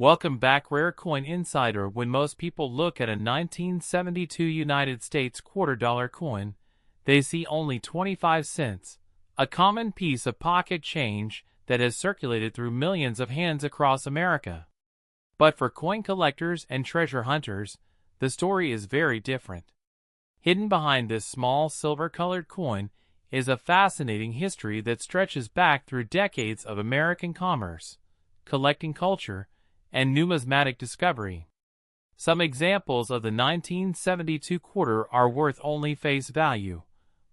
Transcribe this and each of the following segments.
Welcome back, Rare Coin Insider. When most people look at a 1972 United States $quarter coin, they see only 25 cents, a common piece of pocket change that has circulated through millions of hands across America. But for coin collectors and treasure hunters, the story is very different. Hidden behind this small silver-colored coin is a fascinating history that stretches back through decades of American commerce, collecting culture, and numismatic discovery. Some examples of the 1972 quarter are worth only face value,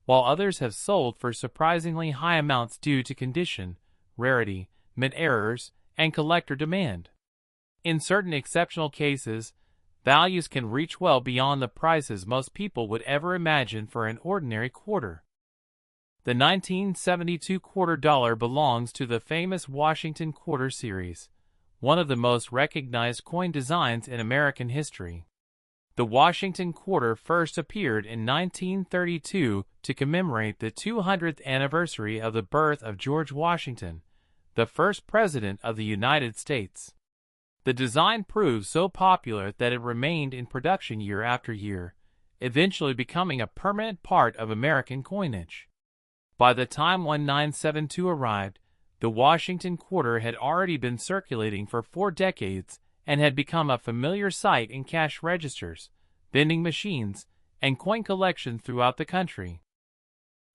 while others have sold for surprisingly high amounts due to condition, rarity, mint errors, and collector demand. In certain exceptional cases, values can reach well beyond the prices most people would ever imagine for an ordinary quarter. The 1972 quarter dollar belongs to the famous Washington quarter series, one of the most recognized coin designs in American history. The Washington quarter first appeared in 1932 to commemorate the 200th anniversary of the birth of George Washington, the first president of the United States. The design proved so popular that it remained in production year after year, eventually becoming a permanent part of American coinage. By the time 1972 arrived, the Washington quarter had already been circulating for 4 decades and had become a familiar sight in cash registers, vending machines, and coin collections throughout the country.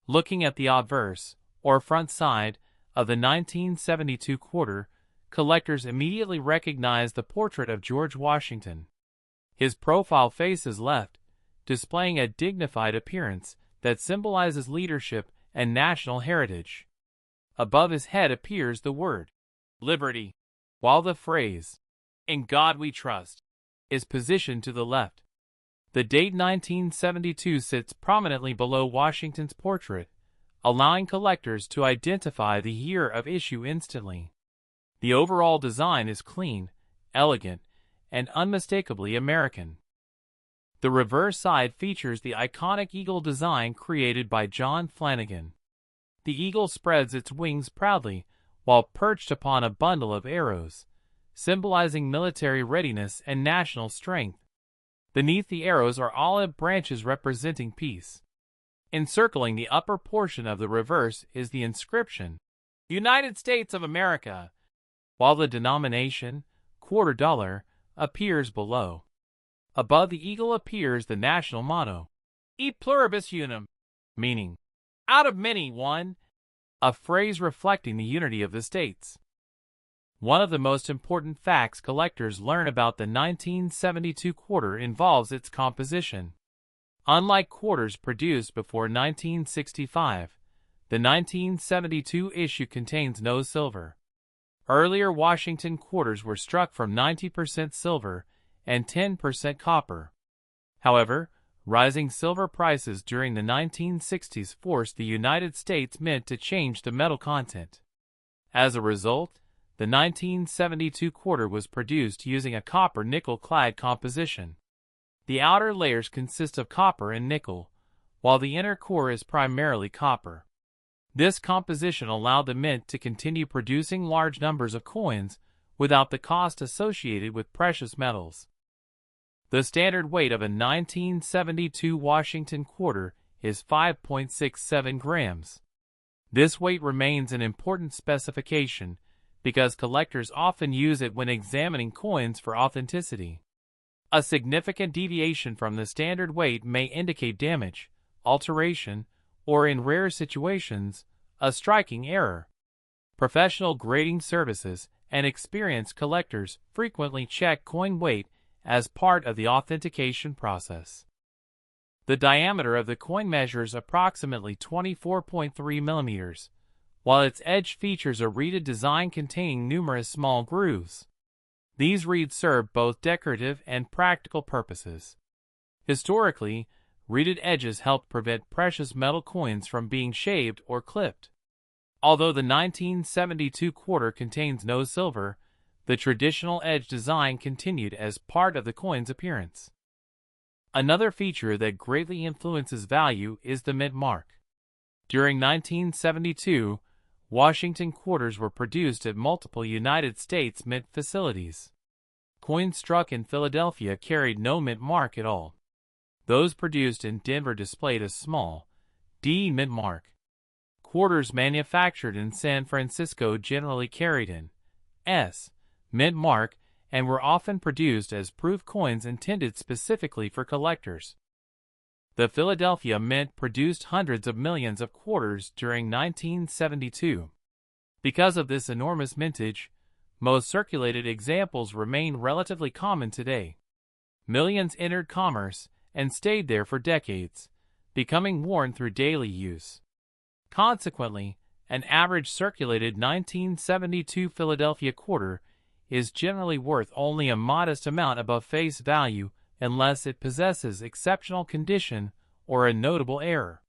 Looking at the obverse, or front side, of the 1972 quarter, collectors immediately recognized the portrait of George Washington. His profile face is left, displaying a dignified appearance that symbolizes leadership and national heritage. Above his head appears the word liberty, while the phrase, "In God we trust," is positioned to the left. The date 1972 sits prominently below Washington's portrait, allowing collectors to identify the year of issue instantly. The overall design is clean, elegant, and unmistakably American. The reverse side features the iconic eagle design created by John Flanagan. The eagle spreads its wings proudly while perched upon a bundle of arrows, symbolizing military readiness and national strength. Beneath the arrows are olive branches representing peace. Encircling the upper portion of the reverse is the inscription, "United States of America," while the denomination, quarter dollar, appears below. Above the eagle appears the national motto, "E pluribus unum," meaning, "Out of many, one," a phrase reflecting the unity of the states. One of the most important facts collectors learn about the 1972 quarter involves its composition. Unlike quarters produced before 1965, the 1972 issue contains no silver. Earlier Washington quarters were struck from 90% silver and 10% copper. However, rising silver prices during the 1960s forced the United States Mint to change the metal content. As a result, the 1972 quarter was produced using a copper-nickel clad composition. The outer layers consist of copper and nickel, while the inner core is primarily copper. This composition allowed the Mint to continue producing large numbers of coins without the cost associated with precious metals. The standard weight of a 1972 Washington quarter is 5.67 grams. This weight remains an important specification because collectors often use it when examining coins for authenticity. A significant deviation from the standard weight may indicate damage, alteration, or in rare situations, a striking error. Professional grading services and experienced collectors frequently check coin weight as part of the authentication process. The diameter of the coin measures approximately 24.3 millimeters, while its edge features a reeded design containing numerous small grooves. These reeds serve both decorative and practical purposes. Historically, reeded edges helped prevent precious metal coins from being shaved or clipped. Although the 1972 quarter contains no silver, the traditional edge design continued as part of the coin's appearance. Another feature that greatly influences value is the mint mark. During 1972, Washington quarters were produced at multiple United States Mint facilities. Coins struck in Philadelphia carried no mint mark at all. Those produced in Denver displayed a small D mint mark. Quarters manufactured in San Francisco generally carried an S mint mark and were often produced as proof coins intended specifically for collectors. The Philadelphia Mint produced hundreds of millions of quarters during 1972. Because of this enormous mintage, most circulated examples remain relatively common today. Millions entered commerce and stayed there for decades, becoming worn through daily use. Consequently, an average circulated 1972 Philadelphia quarter is generally worth only a modest amount above face value unless it possesses exceptional condition or a notable error.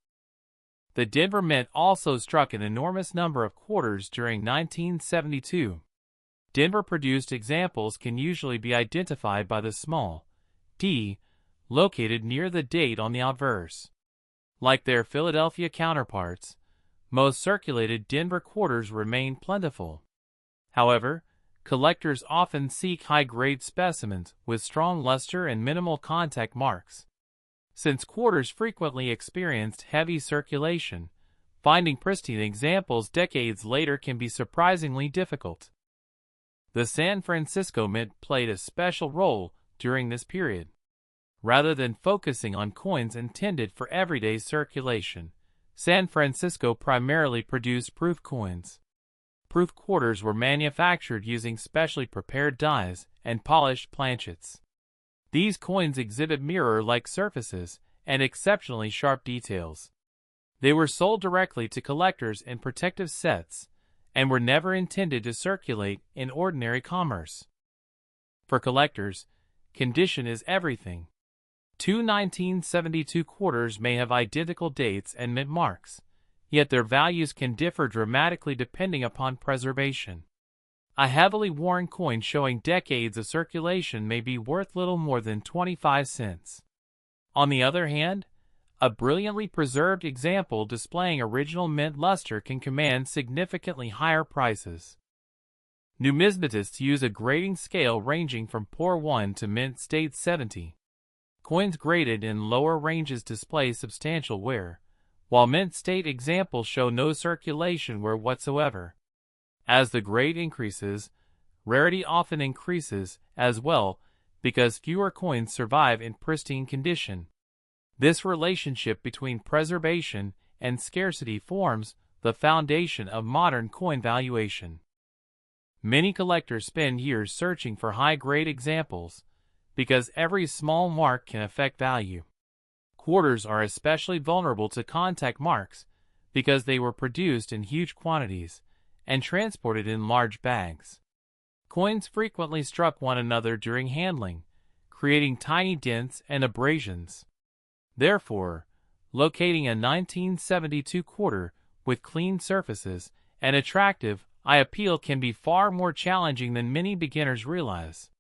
The Denver Mint also struck an enormous number of quarters during 1972. Denver-produced examples can usually be identified by the small d located near the date on the obverse. Like their Philadelphia counterparts, most circulated Denver quarters remain plentiful. However, collectors often seek high-grade specimens with strong luster and minimal contact marks. Since quarters frequently experienced heavy circulation, finding pristine examples decades later can be surprisingly difficult. The San Francisco Mint played a special role during this period. Rather than focusing on coins intended for everyday circulation, San Francisco primarily produced proof coins. Proof quarters were manufactured using specially prepared dies and polished planchets. These coins exhibit mirror-like surfaces and exceptionally sharp details. They were sold directly to collectors in protective sets and were never intended to circulate in ordinary commerce. For collectors, condition is everything. Two 1972 quarters may have identical dates and mint marks, yet their values can differ dramatically depending upon preservation. A heavily worn coin showing decades of circulation may be worth little more than 25 cents. On the other hand, a brilliantly preserved example displaying original mint luster can command significantly higher prices. Numismatists use a grading scale ranging from poor 1 to mint state 70. Coins graded in lower ranges display substantial wear, while mint state examples show no circulation wear whatsoever. As the grade increases, rarity often increases as well because fewer coins survive in pristine condition. This relationship between preservation and scarcity forms the foundation of modern coin valuation. Many collectors spend years searching for high-grade examples because every small mark can affect value. Quarters are especially vulnerable to contact marks because they were produced in huge quantities and transported in large bags. Coins frequently struck one another during handling, creating tiny dents and abrasions. Therefore, locating a 1972 quarter with clean surfaces and attractive eye appeal can be far more challenging than many beginners realize.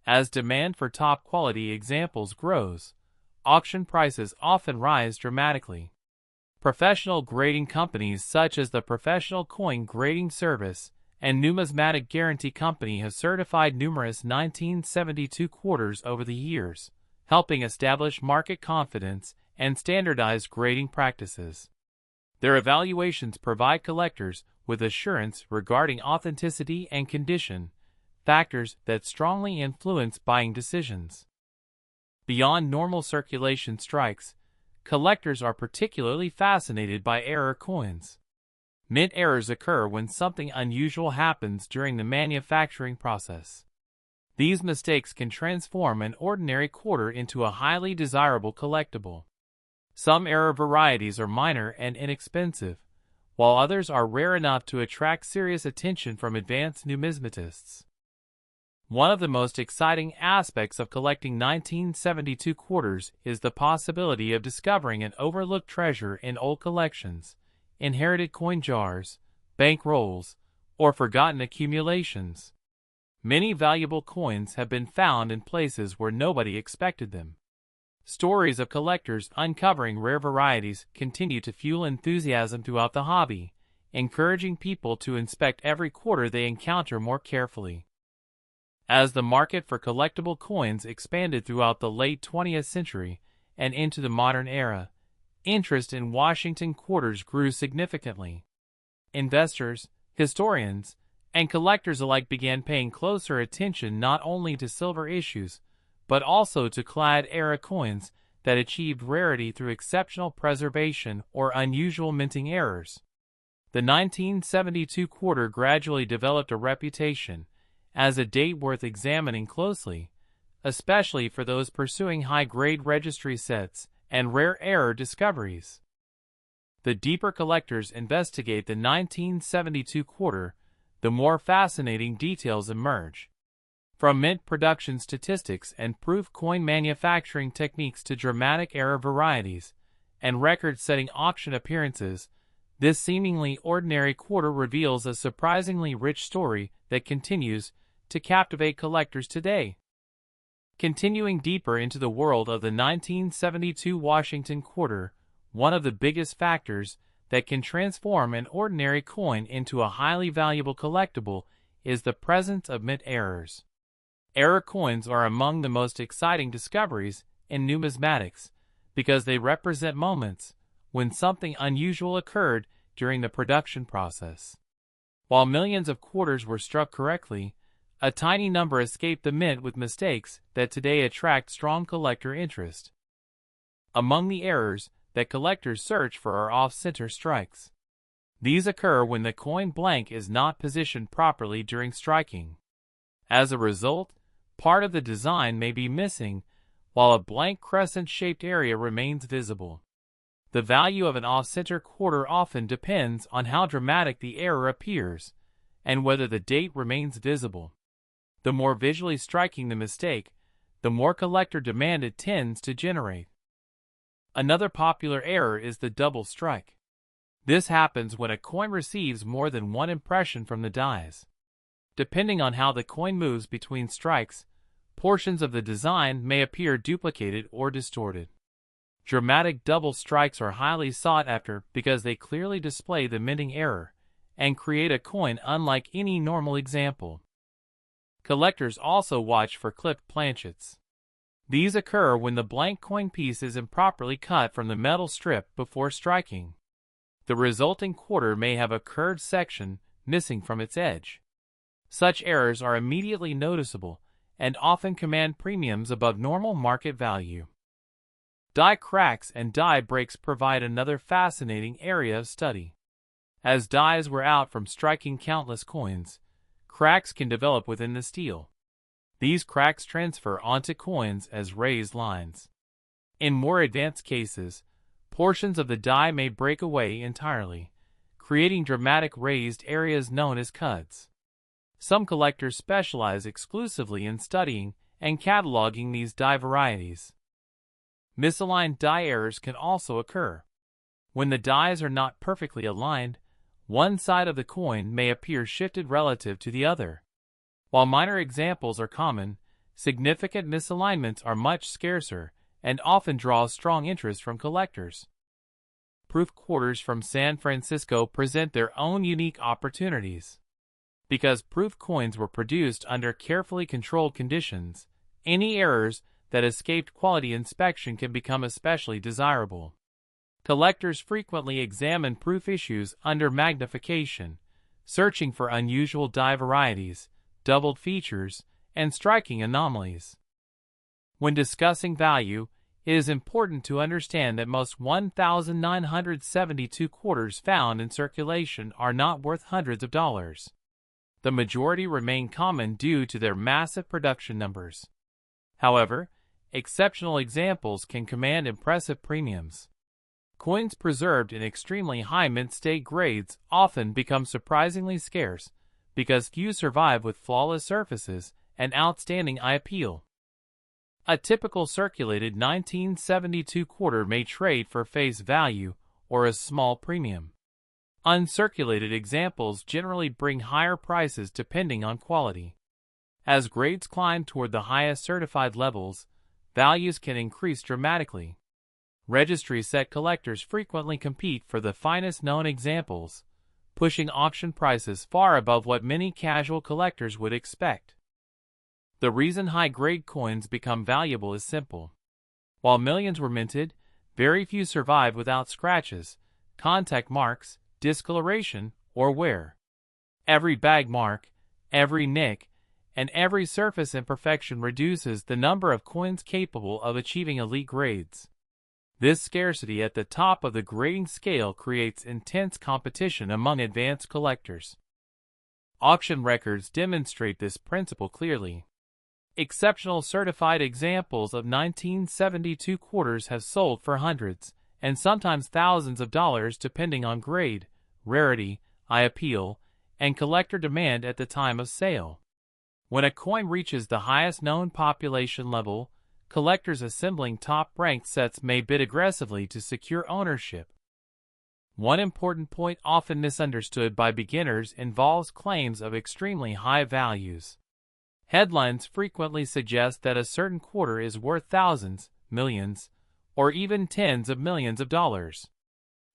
As demand for top-quality examples grows, auction prices often rise dramatically. Professional grading companies such as the Professional Coin Grading Service and Numismatic Guarantee Company have certified numerous 1972 quarters over the years, helping establish market confidence and standardized grading practices. Their evaluations provide collectors with assurance regarding authenticity and condition, factors that strongly influence buying decisions. Beyond normal circulation strikes, collectors are particularly fascinated by error coins. Mint errors occur when something unusual happens during the manufacturing process. These mistakes can transform an ordinary quarter into a highly desirable collectible. Some error varieties are minor and inexpensive, while others are rare enough to attract serious attention from advanced numismatists. One of the most exciting aspects of collecting 1972 quarters is the possibility of discovering an overlooked treasure in old collections, inherited coin jars, bank rolls, or forgotten accumulations. Many valuable coins have been found in places where nobody expected them. Stories of collectors uncovering rare varieties continue to fuel enthusiasm throughout the hobby, encouraging people to inspect every quarter they encounter more carefully. As the market for collectible coins expanded throughout the late 20th century and into the modern era, interest in Washington quarters grew significantly. Investors, historians, and collectors alike began paying closer attention not only to silver issues, but also to clad-era coins that achieved rarity through exceptional preservation or unusual minting errors. The 1972 quarter gradually developed a reputation as a date worth examining closely, especially for those pursuing high-grade registry sets and rare error discoveries. The deeper collectors investigate the 1972 quarter, the more fascinating details emerge. From mint production statistics and proof coin manufacturing techniques to dramatic error varieties and record-setting auction appearances, this seemingly ordinary quarter reveals a surprisingly rich story that continues to captivate collectors today. Continuing deeper into the world of the 1972 Washington quarter, one of the biggest factors that can transform an ordinary coin into a highly valuable collectible is the presence of mint errors. Error coins are among the most exciting discoveries in numismatics because they represent moments when something unusual occurred during the production process. While millions of quarters were struck correctly, a tiny number escaped the mint with mistakes that today attract strong collector interest. Among the errors that collectors search for are off-center strikes. These occur when the coin blank is not positioned properly during striking. As a result, part of the design may be missing, while a blank crescent-shaped area remains visible. The value of an off-center quarter often depends on how dramatic the error appears and whether the date remains visible. The more visually striking the mistake, the more collector demand it tends to generate. Another popular error is the double strike. This happens when a coin receives more than one impression from the dies. Depending on how the coin moves between strikes, portions of the design may appear duplicated or distorted. Dramatic double strikes are highly sought after because they clearly display the minting error and create a coin unlike any normal example. Collectors also watch for clipped planchets. These occur when the blank coin piece is improperly cut from the metal strip before striking. The resulting quarter may have a curved section missing from its edge. Such errors are immediately noticeable and often command premiums above normal market value. Die cracks and die breaks provide another fascinating area of study. As dies wear out from striking countless coins, cracks can develop within the steel. These cracks transfer onto coins as raised lines. In more advanced cases, portions of the die may break away entirely, creating dramatic raised areas known as cuts. Some collectors specialize exclusively in studying and cataloging these die varieties. Misaligned die errors can also occur. When the dies are not perfectly aligned, one side of the coin may appear shifted relative to the other. While minor examples are common, significant misalignments are much scarcer and often draw strong interest from collectors. Proof quarters from San Francisco present their own unique opportunities. Because proof coins were produced under carefully controlled conditions, any errors that escaped quality inspection can become especially desirable. Collectors frequently examine proof issues under magnification, searching for unusual die varieties, doubled features, and striking anomalies. When discussing value, it is important to understand that most 1,972 quarters found in circulation are not worth hundreds of dollars. The majority remain common due to their massive production numbers. However, exceptional examples can command impressive premiums. Coins preserved in extremely high mint state grades often become surprisingly scarce because few survive with flawless surfaces and outstanding eye appeal. A typical circulated 1972 quarter may trade for face value or a small premium. Uncirculated examples generally bring higher prices depending on quality. As grades climb toward the highest certified levels, values can increase dramatically. Registry set collectors frequently compete for the finest known examples, pushing auction prices far above what many casual collectors would expect. The reason high-grade coins become valuable is simple. While millions were minted, very few survived without scratches, contact marks, discoloration, or wear. Every bag mark, every nick, and every surface imperfection reduces the number of coins capable of achieving elite grades. This scarcity at the top of the grading scale creates intense competition among advanced collectors. Auction records demonstrate this principle clearly. Exceptional certified examples of 1972 quarters have sold for hundreds, and sometimes thousands of dollars depending on grade, rarity, eye appeal, and collector demand at the time of sale. When a coin reaches the highest known population level, collectors assembling top-ranked sets may bid aggressively to secure ownership. One important point often misunderstood by beginners involves claims of extremely high values. Headlines frequently suggest that a certain quarter is worth thousands, millions, or even tens of millions of dollars.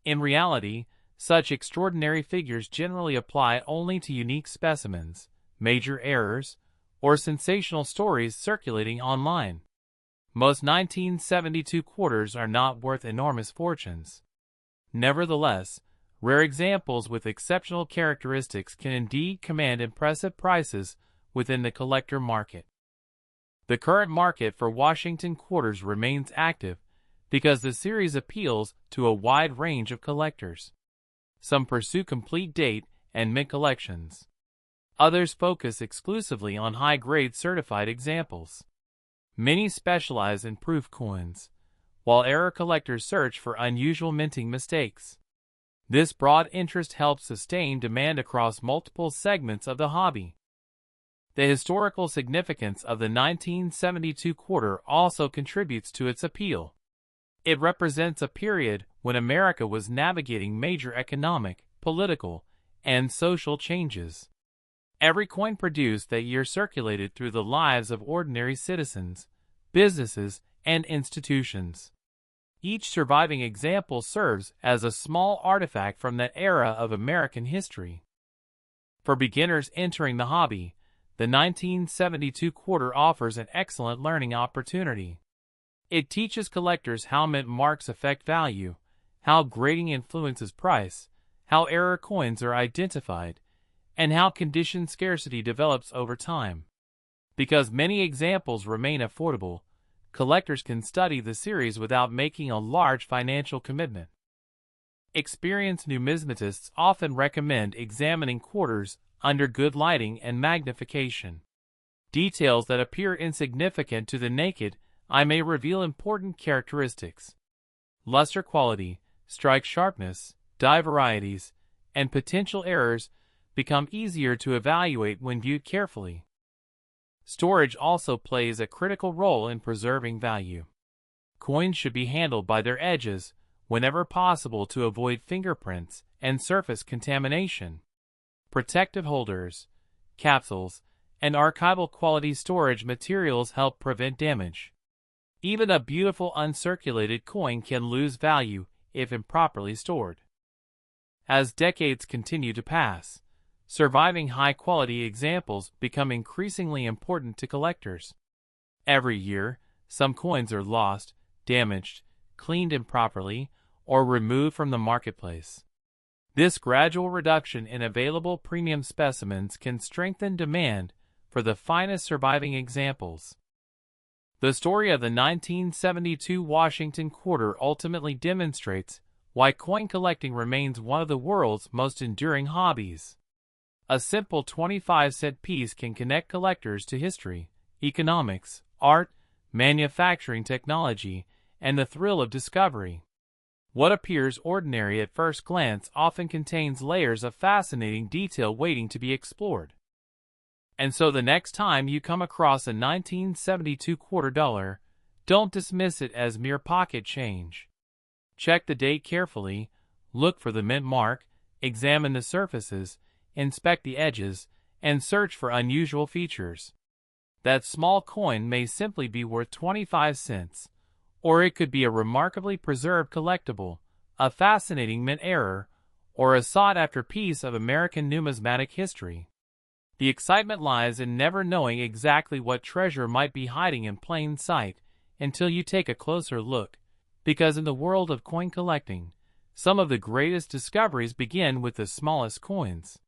In reality, such extraordinary figures generally apply only to unique specimens, major errors, or sensational stories circulating online. Most 1972 quarters are not worth enormous fortunes. Nevertheless, rare examples with exceptional characteristics can indeed command impressive prices within the collector market. The current market for Washington quarters remains active because the series appeals to a wide range of collectors. Some pursue complete date and mint collections. Others focus exclusively on high-grade certified examples. Many specialize in proof coins, while error collectors search for unusual minting mistakes. This broad interest helps sustain demand across multiple segments of the hobby. The historical significance of the 1972 quarter also contributes to its appeal. It represents a period when America was navigating major economic, political, and social changes. Every coin produced that year circulated through the lives of ordinary citizens, businesses, and institutions. Each surviving example serves as a small artifact from that era of American history. For beginners entering the hobby, the 1972 quarter offers an excellent learning opportunity. It teaches collectors how mint marks affect value, how grading influences price, how error coins are identified, and how condition scarcity develops over time. Because many examples remain affordable, collectors can study the series without making a large financial commitment. Experienced numismatists often recommend examining quarters under good lighting and magnification. Details that appear insignificant to the naked eye may reveal important characteristics. Luster quality, strike sharpness, die varieties, and potential errors become easier to evaluate when viewed carefully. Storage also plays a critical role in preserving value. Coins should be handled by their edges whenever possible to avoid fingerprints and surface contamination. Protective holders, capsules, and archival quality storage materials help prevent damage. Even a beautiful uncirculated coin can lose value if improperly stored. As decades continue to pass, surviving high-quality examples become increasingly important to collectors. Every year, some coins are lost, damaged, cleaned improperly, or removed from the marketplace. This gradual reduction in available premium specimens can strengthen demand for the finest surviving examples. The story of the 1972 Washington quarter ultimately demonstrates why coin collecting remains one of the world's most enduring hobbies. A simple 25-cent piece can connect collectors to history, economics, art, manufacturing technology, and the thrill of discovery. What appears ordinary at first glance often contains layers of fascinating detail waiting to be explored. And so the next time you come across a 1972 quarter dollar, don't dismiss it as mere pocket change. Check the date carefully, look for the mint mark, examine the surfaces, inspect the edges, and search for unusual features. That small coin may simply be worth 25 cents, or it could be a remarkably preserved collectible, a fascinating mint error, or a sought-after piece of American numismatic history. The excitement lies in never knowing exactly what treasure might be hiding in plain sight until you take a closer look. Because in the world of coin collecting, some of the greatest discoveries begin with the smallest coins.